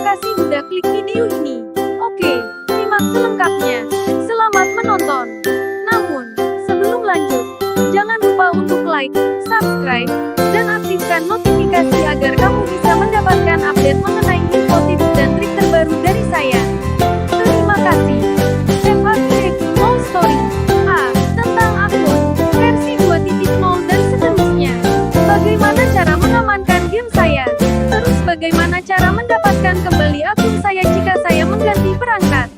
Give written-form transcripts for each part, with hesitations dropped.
kasih udah klik video ini. Oke, simak selengkapnya. Selamat menonton. Namun, sebelum lanjut, jangan lupa untuk like, subscribe, dan aktifkan notifikasi agar kamu bisa mendapatkan update mengenai info tips dan trik terbaru dari saya. Terima kasih. FAQ Story A. Tentang akun, versi 2.0 dan seterusnya. Bagaimana cara mengamankan game saya? Terus bagaimana cara mendapatkan kembali akun saya jika saya mengganti perangkat?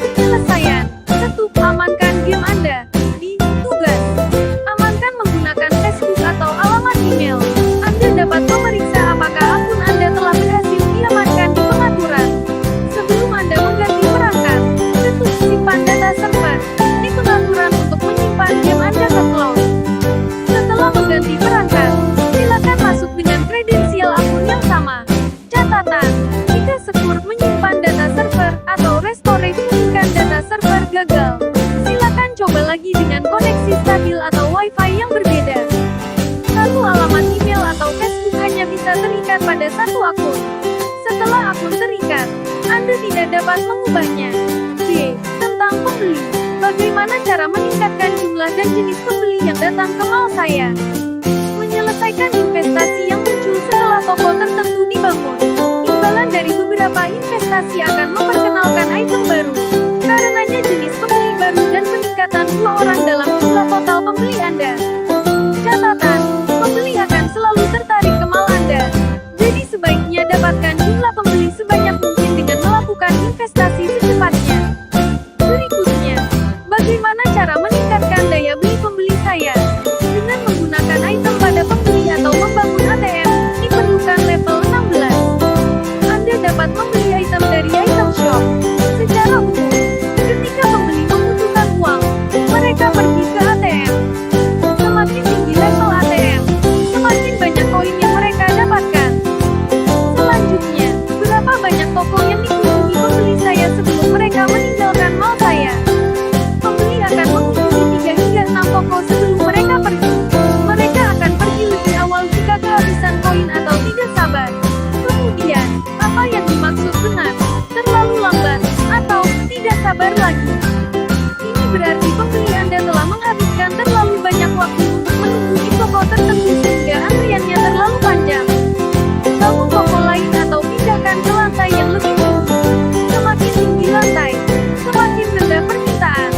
Penyelesaian. 1. Amankan game Anda. Di tugas. Amankan menggunakan Facebook atau alamat email. Anda dapat memeriksa apakah akun Anda telah berhasil diamankan di pengaturan. Sebelum Anda mengganti perangkat, ketuk simpan data server di pengaturan untuk menyimpan game Anda ke cloud. Setelah mengganti perangkat, silakan masuk dengan kredensial akun yang sama. Catatan, jika Secure menyimpan data server atau Restore menginginkan data server gagal, silakan coba lagi dengan koneksi stabil atau Wi-Fi yang berbeda. Satu alamat email atau Facebook hanya bisa terikat pada satu akun. Setelah akun terikat, Anda tidak dapat mengubahnya. B. Tentang pembeli. Bagaimana cara meningkatkan jumlah dan jenis pembeli yang datang ke mall saya? Menyelesaikan investasi yang muncul setelah toko tertentu dibangun. Imbalan dari beberapa investasi akan memperkenalkan item baru. Karenanya jenis pembeli baru dan peningkatan 2 orang dalam jumlah total pembeli Anda. Catatan, pembeli akan selalu tertarik ke mall Anda. Jadi sebaiknya dapatkan jumlah pembeli sebanyak mungkin dengan melakukan investasi secepatnya. Berikutnya, bagaimana cara meningkatkan daya beli pembeli saya? Dengan menggunakan item pada pembeli atau membangun ATM, diperlukan level 16. Anda dapat membeli item dari item shop. Secara umum, ketika pembeli membutuhkan uang, mereka pergi ke ATM. Semakin tinggi level ATM, semakin banyak koin yang mereka dapatkan. Selanjutnya, berapa banyak toko yang dikunjungi pembeli saya sebelum mereka meninggalkan mall saya? Pembeli akan mengunjungi 3 hingga 6 toko sebelum mereka pergi. Mereka akan pergi lebih awal jika kehabisan koin atau tidak sabar. Kemudian, apa yang dimaksud dengan terlalu lambat atau tidak sabar lagi? Ini berarti pembeli Anda telah menghabiskan terlalu banyak waktu untuk menunggu di toko tertentu sehingga antriannya terlalu panjang. Bangun toko lain atau pindahkan ke lantai yang lebih tinggi. Semakin tinggi lantai, semakin rendah permintaan.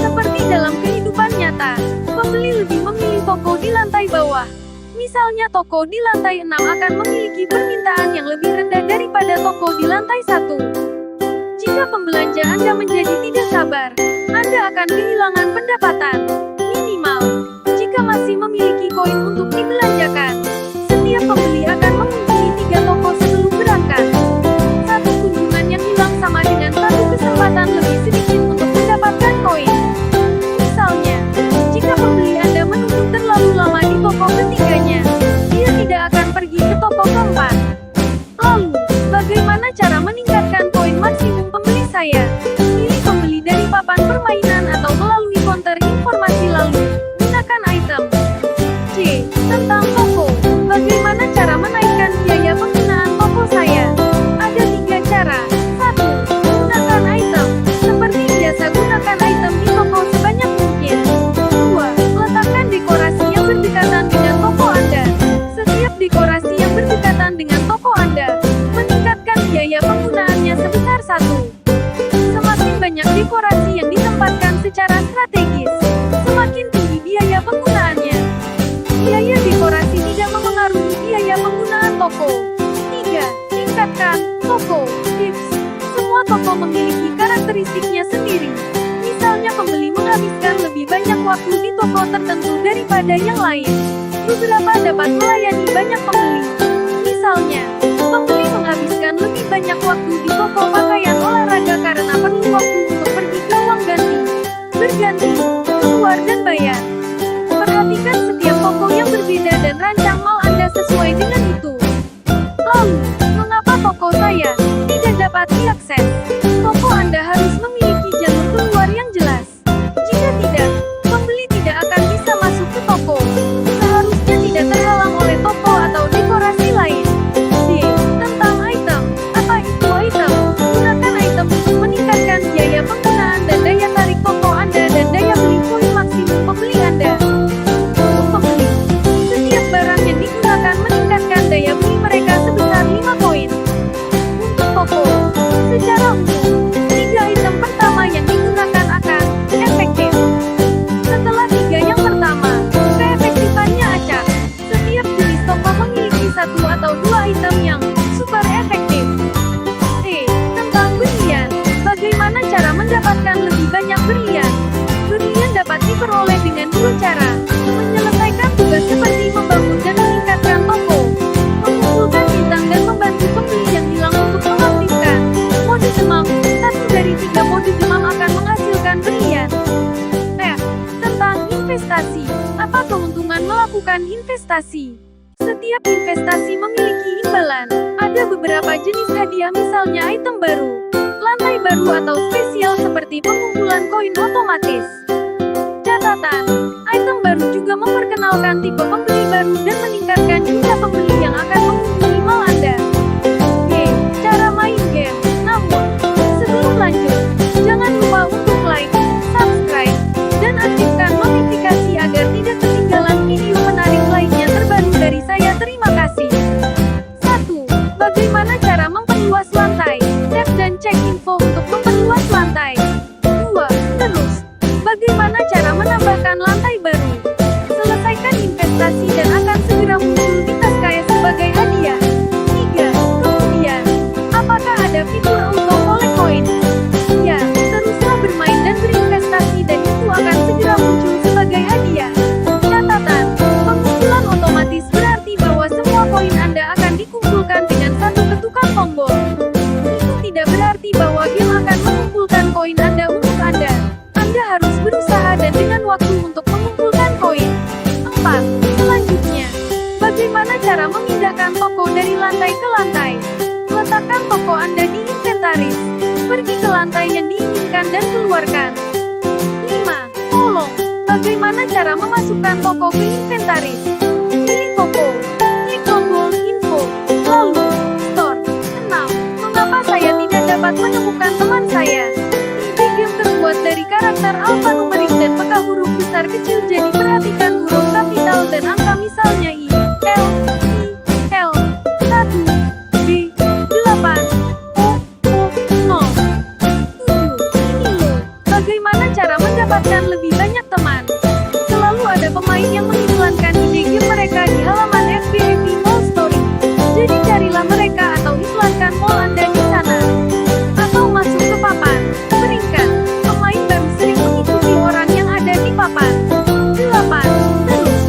Seperti dalam kehidupan nyata, pembeli lebih memilih toko di lantai bawah. Misalnya toko di lantai 6 akan memiliki permintaan yang lebih rendah daripada toko di lantai 1. Jika pembelanja Anda menjadi tidak sabar, Anda akan kehilangan pendapatan. Minimal, jika masih memiliki koin untuk dibelanjakan, setiap pembeli akan mengunjungi 3 toko sebelum berangkat. Satu kunjungan yang hilang sama dengan satu kesempatan lebih sedikit untuk mendapatkan koin. Misalnya, jika pembeli Anda menunggu terlalu lama di toko ketiganya, dia tidak akan pergi ke toko keempat. Lalu, bagaimana cara meningkatkan koin maksimum pembeli saya? Pilih pembeli dari papan permainan atau melalui konter informasi lalu gunakan item. C. Tentang toko. Bagaimana cara menaikkan biaya penggunaan toko saya? Ada 3 cara. 1. Gunakan item. Seperti biasa gunakan item di toko sebanyak mungkin. 2. Letakkan dekorasi yang berdekatan dengan toko Anda. Setiap dekorasi yang berdekatan dengan toko Anda meningkatkan biaya penggunaannya sebesar 1. Semakin banyak dekorasi yang ditempatkan secara strategis, semakin tinggi biaya penggunaannya. Biaya dekorasi tidak memengaruhi biaya penggunaan toko. 3. Tingkatkan toko. Tips. Semua toko memiliki karakteristiknya sendiri. Misalnya pembeli menghabiskan lebih banyak waktu di toko tertentu daripada yang lain. Beberapa dapat melayani banyak pembeli. Misalnya, pembeli menghabiskan lebih banyak waktu di toko pakaian olahraga karena perlu waktu untuk pergi ke ruang ganti, berganti, keluar dan bayar. Perhatikan setiap toko yang berbeda dan rancang mall Anda sesuai dengan itu. Lalu, mengapa toko saya tidak dapat diakses? Toko Anda harus memiliki jalur keluar yang jelas. Jika tidak, pembeli tidak akan bisa masuk ke toko. Seharusnya tidak terhalang oleh toko atau dekorasi lain. D. Tentang item. Apa itu item? Secara umum, 3 item pertama yang digunakan akan efektif. Setelah 3 yang pertama, keefektifannya acak. Setiap jenis toko memiliki 1 atau 2 item yang super efektif. Tentang berlian. Bagaimana cara mendapatkan lebih banyak berlian? Berlian dapat diperoleh dengan 2 cara. Menyelesaikan tugas seperti membangun dan meningkatkan toko, mengumpulkan bintang dan membantu pembeli yang hilang untuk mengaktifkan mode demam. 1 dari 3 mode demam akan menghasilkan berlian. Tentang investasi. Apa keuntungan melakukan investasi? Setiap investasi memiliki imbalan. Ada beberapa jenis hadiah, misalnya item baru, lantai baru atau spesial seperti pengumpulan koin otomatis. Catatan, item baru juga memperkenalkan tipe pembeli baru dan meningkatkan jumlah pembeli yang akan mengunjungi mall Anda. Cara main game. Namun, sebelum lanjut, jangan lupa untuk like, subscribe, dan aktifkan notifikasi agar tidak ketinggalan video menarik lainnya terbaru dari saya. Terima kasih. 1. Bagaimana cara memperluas lantai? Tap dan cek info untuk memperluas lantai. 2. Terus, bagaimana cara menambahkan lantai baru? Selesaikan investasi dan akan segera muncul di tas kaya sebagai hadiah. 3. Kemudian, apakah ada fitur auto collect koin? Ya, teruslah bermain dan berinvestasi dan itu akan segera muncul sebagai hadiah. Catatan, pengumpulan otomatis berarti bahwa semua koin Anda akan dikumpulkan dengan satu ketukan tombol. Itu tidak berarti bahwa game akan mengumpulkan koin Anda untuk Anda. Anda harus berusaha dan dengan waktu untuk mengumpulkan koin. 4. Selanjutnya, bagaimana cara memindahkan toko dari lantai ke lantai? Letakkan toko Anda di inventaris. Pergi ke lantai yang diinginkan dan keluarkan. 5. Tolong, bagaimana cara memasukkan toko ke inventaris? Pilih toko, klik tombol info, lalu store. 6. Mengapa saya tidak dapat menemukan teman saya? Ide game terbuat dari karakter alfanumerik dan peka huruf besar kecil, jadi perhatikan huruf kapital dan angka, misalnya I, L, I, L, 1, B, 8, O, O, 0, 7. Ini loh, bagaimana cara mendapatkan lebih banyak teman? Selalu ada pemain yang mengiklankan ide game mereka di halaman FB Happy Mall Story. Jadi carilah mereka atau iklankan mall Anda di sana. Atau masuk ke papan peringkat. Pemain baru sering mengikuti orang yang ada di papan 8. Terus,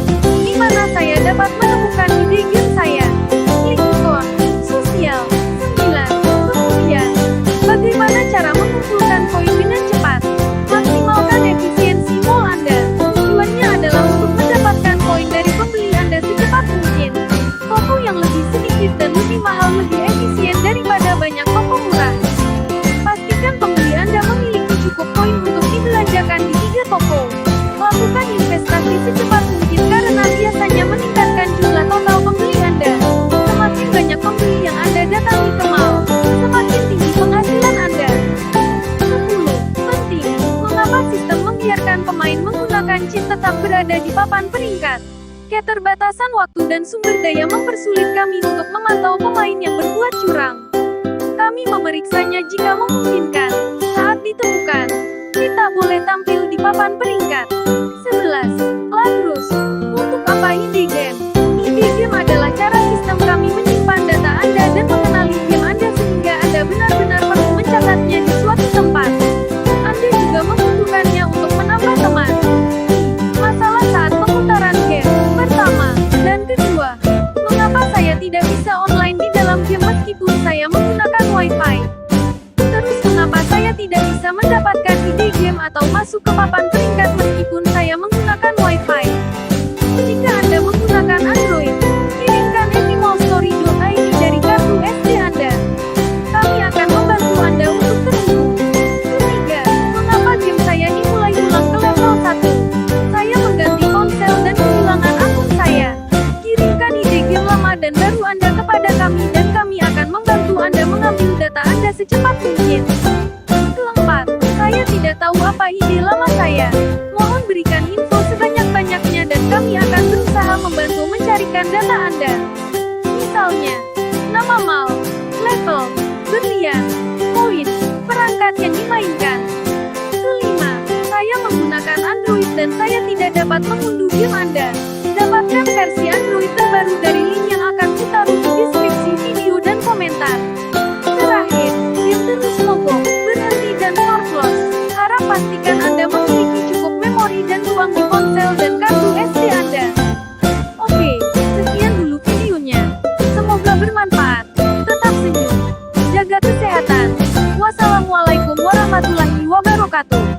di mana saya dapat menemukan ide game saya? Klik ikon sosial 9. Kemudian, bagaimana cara mengumpulkan koin dengan cepat? Maksimalkan efisiensi mall Anda. Tujuannya adalah untuk mendapatkan koin dari pembeli Anda secepat mungkin. Toko yang lebih sedikit dan lebih mahal lebih efisien daripada banyak toko murah. Pastikan pembeli Anda memiliki cukup koin untuk dibelanjakan di 3 toko. Lakukan investasi secepat mungkin karena biasanya meningkatkan jumlah total pembeli Anda. Semakin banyak pembeli yang Anda datangi ke mall, semakin tinggi penghasilan Anda. 10. Penting, mengapa sistem membiarkan pemain menggunakan cheat tetap berada di papan peringkat? Keterbatasan waktu dan sumber daya mempersulit kami untuk memantau pemain yang berbuat curang. Kami memeriksanya jika memungkinkan. Saat ditemukan, kita boleh tampil di papan peringkat. 11. Lagros. Untuk apa ide game? Ide game adalah cara sistem kami menyimpan data Anda dan mengenali game Anda sehingga Anda benar-benar perlu mencatatnya di suatu tempat. Anda juga membutuhkannya untuk menambah teman. Masalah saat pemutaran game. Pertama dan kedua, mengapa saya tidak bisa online di dalam game meskipun saya menggunakan Wi-Fi? Terus mengapa saya tidak bisa mendapatkan ide game atau masuk ke papan peringkat meskipun saya menggunakan Wi-Fi? Jika Anda menggunakan Android, kirimkan happymallstory.id dari kartu SD Anda. Kami akan membantu Anda untuk terhubung. Ketiga, mengapa game saya dimulai ulang ke level 1? Saya mengganti ponsel dan kehilangan akun saya. Kirimkan ide game lama dan baru Anda kepada kami dan kami akan membantu Anda mengambil data Anda secepat mungkin. Keempat, saya tidak tahu apa ide lama saya. Mohon berikan info sebanyak-banyaknya dan kami akan berusaha membantu mencarikan data Anda. Misalnya, nama mall, level, berlian, koin, dapat mengunduh game Anda. Dapatkan versi Android terbaru dari link yang akan kutaruh di deskripsi video dan komentar. Terakhir, game terus mogok, berhenti dan store close. Harap pastikan Anda memiliki cukup memori dan ruang di ponsel dan kartu SD Anda. Oke, sekian dulu videonya. Semoga bermanfaat. Tetap senyum. Jaga kesehatan. Wassalamualaikum warahmatullahi wabarakatuh.